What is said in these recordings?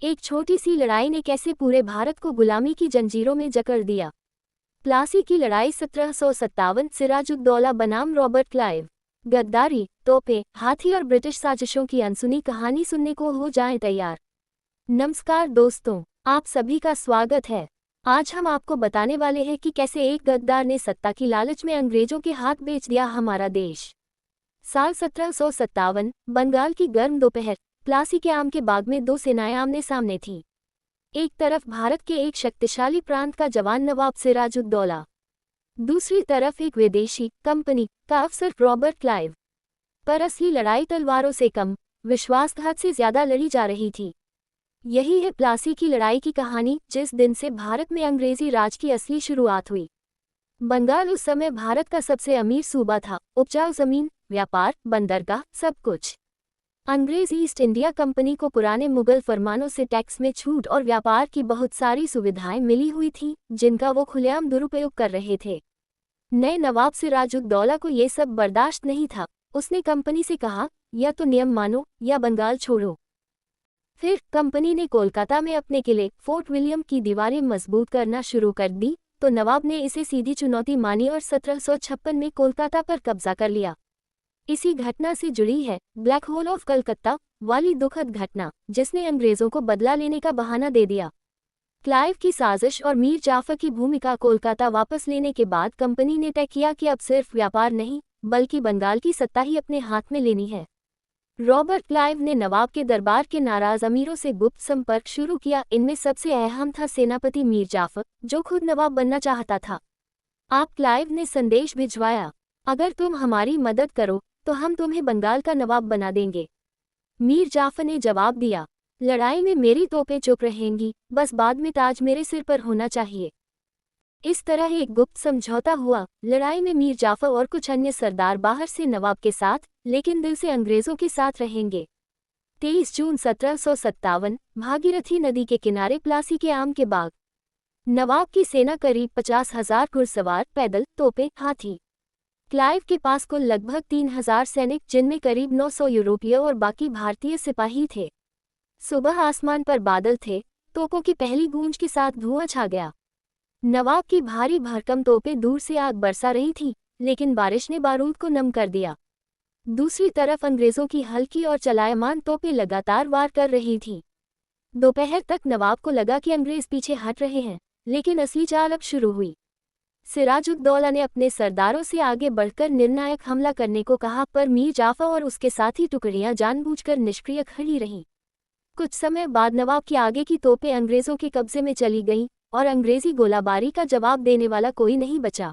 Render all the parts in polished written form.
एक छोटी सी लड़ाई ने कैसे पूरे भारत को गुलामी की जंजीरों में जकड़ दिया। प्लासी की लड़ाई 1757। सिराजुद्दौला बनाम रॉबर्ट क्लाइव। गद्दारी, तोपें, हाथी और ब्रिटिश साजिशों की अनसुनी कहानी सुनने को हो जाएं तैयार। नमस्कार दोस्तों, आप सभी का स्वागत है। आज हम आपको बताने वाले हैं कि कैसे एक गद्दार ने सत्ता की लालच में अंग्रेजों के हाथ बेच दिया हमारा देश। साल 1757, बंगाल की गर्म दोपहर। प्लासी के आम के बाग में दो सेनाएं आमने सामने थीं। एक तरफ भारत के एक शक्तिशाली प्रांत का जवान नवाब सिराजुद्दौला, दूसरी तरफ एक विदेशी कंपनी का अफसर रॉबर्ट क्लाइव। पर असली लड़ाई तलवारों से कम, विश्वासघात से ज्यादा लड़ी जा रही थी। यही है प्लासी की लड़ाई की कहानी, जिस दिन से भारत में अंग्रेजी राज की असली शुरुआत हुई। बंगाल उस समय भारत का सबसे अमीर सूबा था। उपजाऊ जमीन, व्यापार, बंदरगाह, सब कुछ। अंग्रेज ईस्ट इंडिया कंपनी को पुराने मुगल फरमानों से टैक्स में छूट और व्यापार की बहुत सारी सुविधाएं मिली हुई थीं, जिनका वो खुलेआम दुरुपयोग कर रहे थे। नए नवाब सिराजुद्दौला को ये सब बर्दाश्त नहीं था। उसने कंपनी से कहा, या तो नियम मानो या बंगाल छोड़ो। फिर कंपनी ने कोलकाता में अपने किले फोर्ट विलियम की दीवारें मजबूत करना शुरू कर दी, तो नवाब ने इसे सीधी चुनौती मानी और 1756 में कोलकाता पर कब्जा कर लिया। इसी घटना से जुड़ी है ब्लैक होल ऑफ कलकत्ता वाली दुखद घटना, जिसने अंग्रेजों को बदला लेने का बहाना दे दिया। क्लाइव की साजिश और मीर जाफर की भूमिका। कोलकाता वापस लेने के बाद कंपनी ने तय किया कि अब सिर्फ व्यापार नहीं, बल्कि बंगाल की सत्ता ही अपने हाथ में लेनी है। रॉबर्ट क्लाइव ने नवाब के दरबार के नाराज अमीरों से गुप्त संपर्क शुरू किया। इनमें सबसे अहम था सेनापति मीर जाफर, जो खुद नवाब बनना चाहता था। आप क्लाइव ने संदेश भिजवाया, अगर तुम हमारी मदद करो तो हम तुम्हें बंगाल का नवाब बना देंगे। मीर जाफर ने जवाब दिया, लड़ाई में मेरी तोपें चुप रहेंगी, बस बाद में ताज मेरे सिर पर होना चाहिए। इस तरह एक गुप्त समझौता हुआ। लड़ाई में मीर जाफर और कुछ अन्य सरदार बाहर से नवाब के साथ, लेकिन दिल से अंग्रेजों के साथ रहेंगे। 23 जून 1757, भागीरथी नदी के किनारे प्लासी के आम के बाग। नवाब की सेना करीब 50,000 घुड़सवार, पैदल, तोपें, हाथी। क्लाइव के पास कुल लगभग 3,000 सैनिक, जिनमें करीब 900 यूरोपीय और बाकी भारतीय सिपाही थे। सुबह आसमान पर बादल थे, तोपों की पहली गूंज के साथ धुआं छा गया। नवाब की भारी भरकम तोपें दूर से आग बरसा रही थीं, लेकिन बारिश ने बारूद को नम कर दिया। दूसरी तरफ अंग्रेजों की हल्की और चलायमान तोपें लगातार वार कर रही थीं। दोपहर तक नवाब को लगा कि अंग्रेज पीछे हट रहे हैं, लेकिन असली चाल अब शुरू हुई। सिराजुद्दौला ने अपने सरदारों से आगे बढ़कर निर्णायक हमला करने को कहा, पर मीर जाफर और उसके साथी टुकड़ियां जानबूझकर निष्क्रिय खड़ी रहीं। कुछ समय बाद नवाब की आगे की तोपें अंग्रेजों के कब्जे में चली गईं और अंग्रेजी गोलाबारी का जवाब देने वाला कोई नहीं बचा।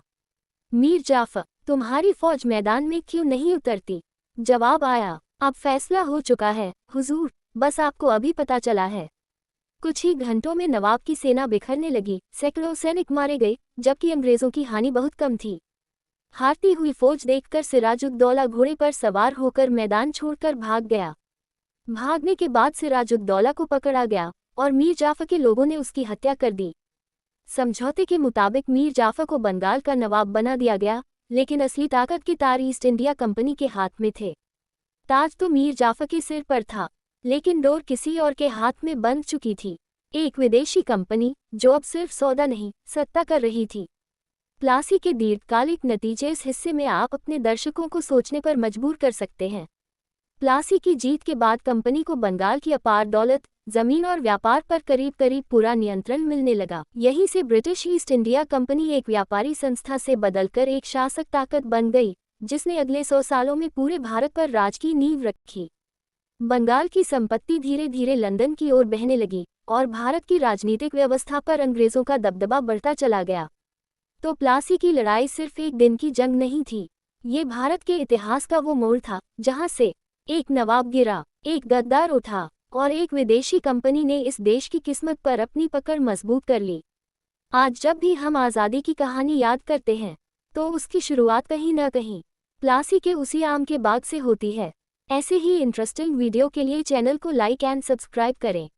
मीर जाफर, तुम्हारी फौज मैदान में क्यों नहीं उतरती? जवाब आया, अब फैसला हो चुका है हुजूर, बस आपको अभी पता चला है। कुछ ही घंटों में नवाब की सेना बिखरने लगी। सैकड़ों सैनिक मारे गए, जबकि अंग्रेजों की हानि बहुत कम थी। हारती हुई फौज देखकर सिराजुद्दौला घोड़े पर सवार होकर मैदान छोड़कर भाग गया। भागने के बाद सिराजुद्दौला को पकड़ा गया और मीर जाफर के लोगों ने उसकी हत्या कर दी। समझौते के मुताबिक मीर जाफर को बंगाल का नवाब बना दिया गया, लेकिन असली ताकत के तार ईस्ट इंडिया कंपनी के हाथ में थे। ताज तो मीर जाफर के सिर पर था, लेकिन डोर किसी और के हाथ में बंध चुकी थी, एक विदेशी कंपनी, जो अब सिर्फ सौदा नहीं, सत्ता कर रही थी। प्लासी के दीर्घकालिक नतीजे। इस हिस्से में आप अपने दर्शकों को सोचने पर मजबूर कर सकते हैं। प्लासी की जीत के बाद कंपनी को बंगाल की अपार दौलत, जमीन और व्यापार पर करीब करीब पूरा नियंत्रण मिलने लगा। यहीं से ब्रिटिश ईस्ट इंडिया कंपनी एक व्यापारी संस्था से बदलकर एक शासक ताकत बन गई, जिसने अगले 100 सालों में पूरे भारत पर राज की नींव रखी। बंगाल की संपत्ति धीरे धीरे लंदन की ओर बहने लगी और भारत की राजनीतिक व्यवस्था पर अंग्रेजों का दबदबा बढ़ता चला गया। तो प्लासी की लड़ाई सिर्फ एक दिन की जंग नहीं थी, ये भारत के इतिहास का वो मोड़ था जहां से एक नवाब गिरा, एक गद्दार उठा और एक विदेशी कंपनी ने इस देश की किस्मत पर अपनी पकड़ मजबूत कर ली। आज जब भी हम आज़ादी की कहानी याद करते हैं, तो उसकी शुरुआत कहीं न कहीं प्लासी के उसी आम के बाग से होती है। ऐसे ही इंटरेस्टिंग वीडियो के लिए चैनल को लाइक एंड सब्सक्राइब करें।